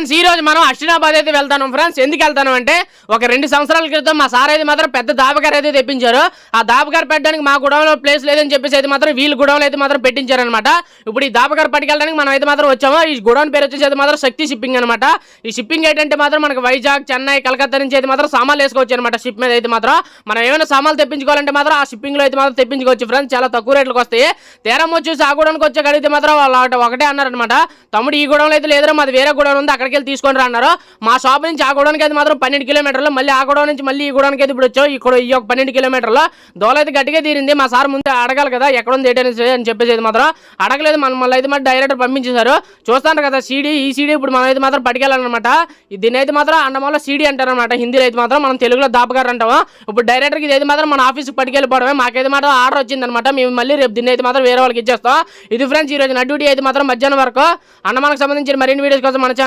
Friends ఈ రోజు మనం అష్టినాబాద్ అయితే వెళ్తాను ఫ్రెండ్స్. ఎందుకు వెళ్తాను అంటే ఒక 2 సంవత్సరాల క్రితం మా సార్ అయితే మాత్రం పెద్ద దాబగారు అయితే తెప్పించారు. ఆ దాబగారు పెట్టడానికి మా గుడంలో ప్లేస్ లేదని చెప్పేసి అయితే మాత్రం వీళ్ళు గుడంలో అయితే మాత్రం పెట్టించారనమాట. ఇప్పుడు ఈ దాబగారు పట్టుకెళ్ళడానికి మనం అయితే మాత్రం వచ్చాము. ఈ గుడౌన్ పేరు వచ్చేసి అయితే మాత్రం శక్తి షిప్పింగ్ అనమాట. ఈ షిప్పింగ్ ఏంటంటే మాత్రం మనకి వైజాగ్, చెన్నై, కలకత్తా నుంచి అయితే మాత్రం సామాన్లు వేసుకోవచ్చు అనమాట. షిప్ మీద అయితే మాత్రం మనం ఏమైనా సామాన్లు తెప్పించుకోవాలంటే మాత్రం ఆ షిప్పింగ్ లో అయితే మాత్రం తెప్పించుకోవచ్చు ఫ్రెండ్స్. చాలా తక్కువ రేట్లకు వస్తాయి. తీరం వచ్చేసి ఆ గుడానికి వచ్చే అడిగితే మాత్రం వాళ్ళు ఒకటే అన్నారనమాట, తమ్ముడు ఈ గుడంలో అయితే లేదురా, మాది వేరే గుడౌన్ ఉంది, అక్కడికి వెళ్ళి తీసుకొని అన్నారు. మా షాప్ నుంచి ఆ గోడానికి అయితే మాత్రం 12 కిలోమీటర్లు, మళ్ళీ ఆ గోడౌన్ నుంచి మళ్ళీ ఈ గోడానికి అయితే ఇప్పుడు వచ్చాం. ఇక్కడ ఈ 12 కిలోమీటర్లు దోల అయితే గట్టిగా తీరింది. మా సార్ ముందే అడగాలి కదా ఎక్కడ ఉంది ఏంటనేసి అని చెప్పేసి అయితే మాత్రం అడగలేదు. మళ్ళీ అయితే మాత్రం డైరెక్టర్ పంపించేశారు. చూస్తాను కదా ఈ సీడీ ఇప్పుడు మనం అయితే మాత్రం పట్టుకెళ్ళాలన్నమాట. దీన్ని అయితే మాత్రం అన్నమాలో సీడీ అంటారనమాట. హిందీలో అయితే మాత్రం మనం తెలుగులో దాపగారు అంటాము. ఇప్పుడు డైరెక్టర్కి ఇది అయితే మాత్రం మన ఆఫీస్కి పట్టుకెళ్ళిపోవడమే. మాకైతే మాత్రం ఆర్డర్ వచ్చిందనమాట. మేము మళ్ళీ రేపు దీన్ని అయితే మాత్రం వేరే వాళ్ళకి ఇచ్చేస్తాం. ఇది ఫ్రెండ్స్ ఈ రోజు నా డ్యూటీ అయితే మాత్రం మధ్యాహ్నం వరకు. అన్నమాలకు సంబంధించిన మరిన్ని వీడియోస్ కోసం మన ఛానల్